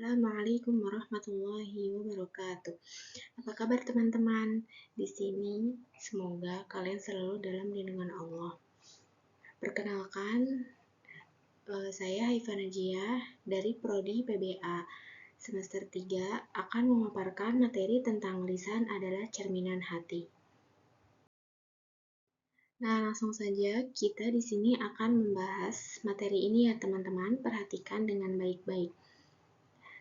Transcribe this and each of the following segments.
Assalamualaikum warahmatullahi wabarakatuh. Apa kabar teman-teman? Di sini semoga kalian selalu dalam lindungan Allah. Perkenalkan, saya Haifa Najiah dari Prodi PBA. Semester 3 akan memaparkan materi tentang lisan adalah cerminan hati. Nah, langsung saja kita di sini akan membahas materi ini ya teman-teman. Perhatikan dengan baik-baik.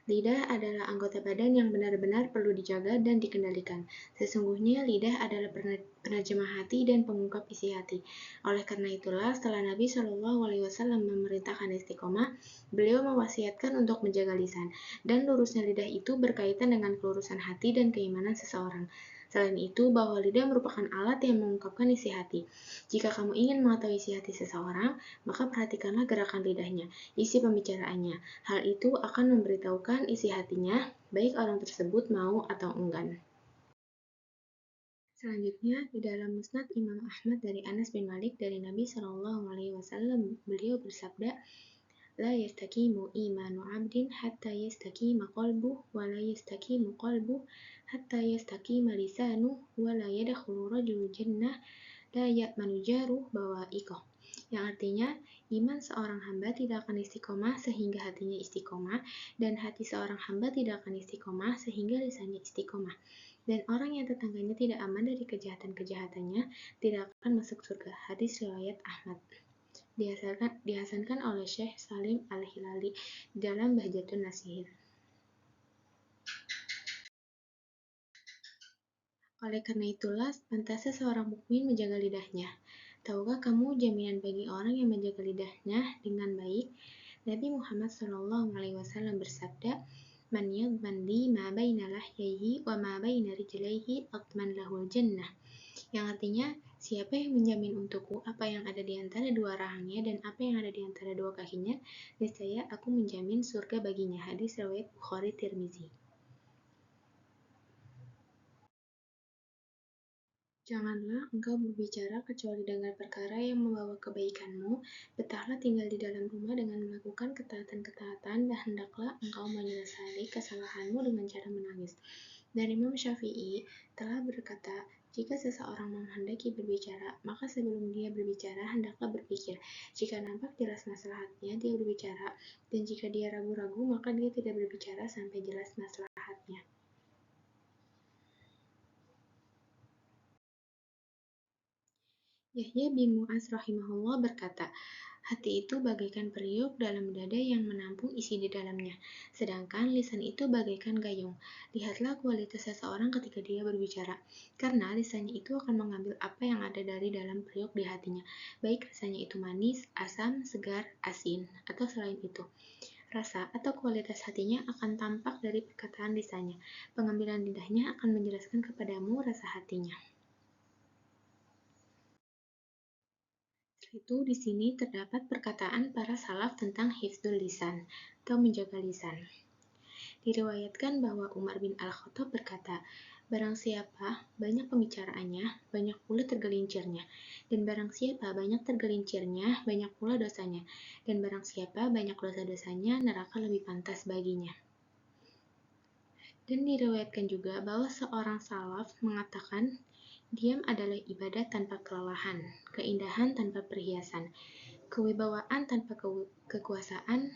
Lidah adalah anggota badan yang benar-benar perlu dijaga dan dikendalikan. Sesungguhnya lidah adalah penerjemah hati dan pengungkap isi hati. Oleh karena itulah, setelah Nabi Shallallahu Alaihi Wasallam memerintahkan istiqomah, beliau mewasiatkan untuk menjaga lisan. Dan lurusnya lidah itu berkaitan dengan kelurusan hati dan keimanan seseorang. Selain itu, bahwa lidah merupakan alat yang mengungkapkan isi hati. Jika kamu ingin mengetahui isi hati seseorang, maka perhatikanlah gerakan lidahnya, isi pembicaraannya. Hal itu akan memberitahukan isi hatinya, baik orang tersebut mau atau enggan. Selanjutnya, di dalam Musnad Imam Ahmad dari Anas bin Malik dari Nabi Shallallahu Alaihi Wasallam, beliau bersabda, "La yastaqimu imanu abdin hatta yastaqima qalbuh, wa la yastaqimu qalbuh hatta yastaqima lisanuh, wa la yadkhulu rajul jannah la ya'manu jaruh bawa'iqah." Yang artinya, iman seorang hamba tidak akan istiqomah sehingga hatinya istiqomah, dan hati seorang hamba tidak akan istiqomah sehingga lisannya istiqomah. Dan orang yang tetangganya tidak aman dari kejahatan-kejahatannya tidak akan masuk surga. Hadis riwayat Ahmad. Dihasankan oleh Syekh Salim Al-Hilali dalam Bahjatun Nasihir. Oleh karena itulah, pantasnya seorang mukmin menjaga lidahnya. Tahukah kamu jaminan bagi orang yang menjaga lidahnya dengan baik? Nabi Muhammad SAW bersabda, "Man yadman li ma baina lahyaihi wa ma baina rijlaihi atman lahul jannah." Yang artinya, siapa yang menjamin untukku apa yang ada di antara dua rahangnya dan apa yang ada di antara dua kakinya, niscaya aku menjamin surga baginya. Hadis riwayat Bukhari Tirmizi. Janganlah engkau berbicara kecuali dengan perkara yang membawa kebaikanmu. Betahlah tinggal di dalam rumah dengan melakukan ketaatan-ketaatan, dan hendaklah engkau menyelesaikan kesalahanmu dengan cara menangis. Dan Imam Syafi'i telah berkata, jika seseorang menghendaki berbicara, maka sebelum dia berbicara, hendaklah berpikir. Jika nampak jelas maslahatnya, dia berbicara. Dan jika dia ragu-ragu, maka dia tidak berbicara sampai jelas maslahatnya. Yahya bin Mu'adz rahimahullah berkata, hati itu bagaikan periuk dalam dada yang menampung isi di dalamnya, sedangkan lisan itu bagaikan gayung. Lihatlah kualitas seseorang ketika dia berbicara, karena lisannya itu akan mengambil apa yang ada dari dalam periuk di hatinya, baik rasanya itu manis, asam, segar, asin, atau selain itu. Rasa atau kualitas hatinya akan tampak dari perkataan lisannya. Pengambilan lidahnya akan menjelaskan kepadamu rasa hatinya. Itu di sini terdapat perkataan para salaf tentang hifdzul lisan atau menjaga lisan. Diriwayatkan bahwa Umar bin Al-Khattab berkata, barang siapa banyak pembicaraannya, banyak pula tergelincirnya. Dan barang siapa banyak tergelincirnya, banyak pula dosanya. Dan barang siapa banyak dosa-dosanya, neraka lebih pantas baginya. Dan diriwayatkan juga bahwa seorang salaf mengatakan, diam adalah ibadah tanpa kelelahan, keindahan tanpa perhiasan, kewibawaan tanpa kekuasaan.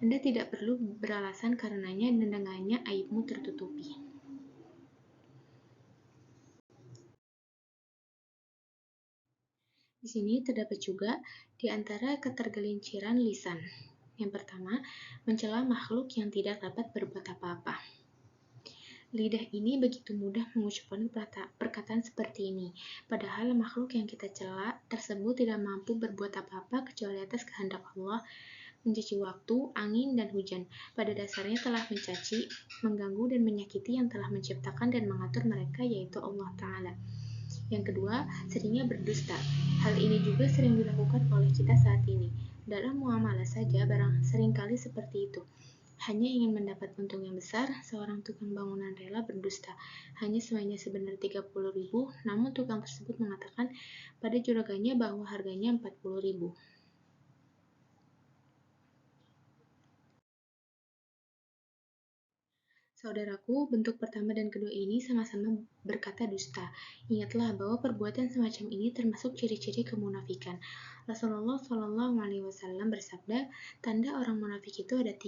Anda tidak perlu beralasan karenanya dan dengannya aibmu tertutupi. Di sini terdapat juga di antara ketergelinciran lisan. Yang pertama, mencela makhluk yang tidak dapat berbuat apa-apa. Lidah ini begitu mudah mengucapkan perkataan seperti ini, padahal makhluk yang kita cela tersebut tidak mampu berbuat apa-apa kecuali atas kehendak Allah. Mencaci waktu, angin, dan hujan pada dasarnya telah mencaci, mengganggu, dan menyakiti yang telah menciptakan dan mengatur mereka, yaitu Allah Ta'ala. Yang kedua, seringnya berdusta. Hal ini juga sering dilakukan oleh kita saat ini. Dalam muamalah saja seringkali seperti itu. Hanya ingin mendapat untung yang besar, seorang tukang bangunan rela berdusta. Hanya semuanya sebenarnya 30.000, namun tukang tersebut mengatakan pada juragannya bahwa harganya 40.000. Saudaraku, bentuk pertama dan kedua ini sama-sama berkata dusta. Ingatlah bahwa perbuatan semacam ini termasuk ciri-ciri kemunafikan. Rasulullah Shallallahu Alaihi Wasallam bersabda, tanda orang munafik itu ada 3.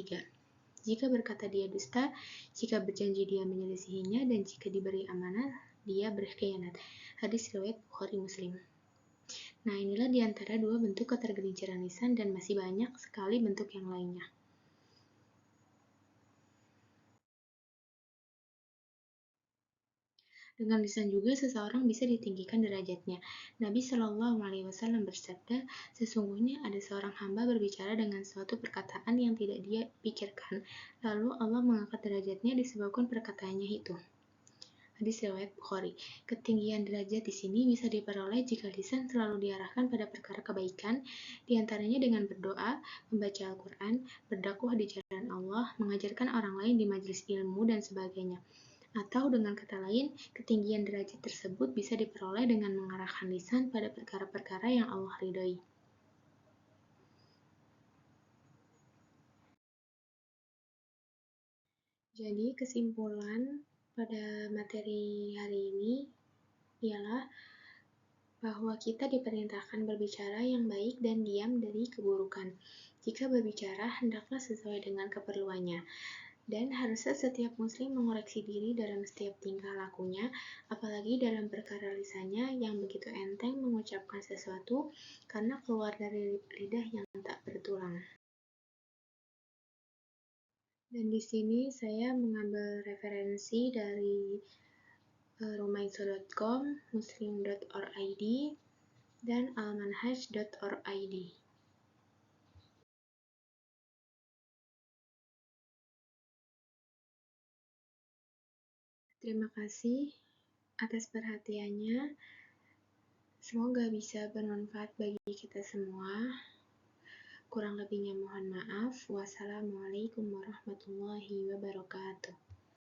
Jika berkata dia dusta, jika berjanji dia menyelisihinya, dan jika diberi amanah, dia berkhianat. Hadis riwayat Bukhari Muslim. Nah, inilah diantara 2 bentuk ketergelinciran lisan dan masih banyak sekali bentuk yang lainnya. Dengan lisan juga seseorang bisa ditinggikan derajatnya. Nabi Shallallahu Alaihi Wasallam bersabda, sesungguhnya ada seorang hamba berbicara dengan suatu perkataan yang tidak dia pikirkan, lalu Allah mengangkat derajatnya disebabkan perkataannya itu. Hadis riwayat Bukhari. Ketinggian derajat di sini bisa diperoleh jika lisan selalu diarahkan pada perkara kebaikan, diantaranya dengan berdoa, membaca Al-Quran, berdakwah di jalan Allah, mengajarkan orang lain di majelis ilmu, dan sebagainya. Atau dengan kata lain, ketinggian derajat tersebut bisa diperoleh dengan mengarahkan lisan pada perkara-perkara yang Allah ridhoi. Jadi kesimpulan pada materi hari ini ialah bahwa kita diperintahkan berbicara yang baik dan diam dari keburukan. Jika berbicara, hendaklah sesuai dengan keperluannya. Dan harusnya setiap muslim mengoreksi diri dalam setiap tingkah lakunya, apalagi dalam perkara lisannya yang begitu enteng mengucapkan sesuatu karena keluar dari lidah yang tak bertulang. Dan di sini saya mengambil referensi dari rumaiso.com, muslim.org, dan almanhaj.org. Terima kasih atas perhatiannya. Semoga bisa bermanfaat bagi kita semua. Kurang lebihnya mohon maaf. Wassalamualaikum warahmatullahi wabarakatuh.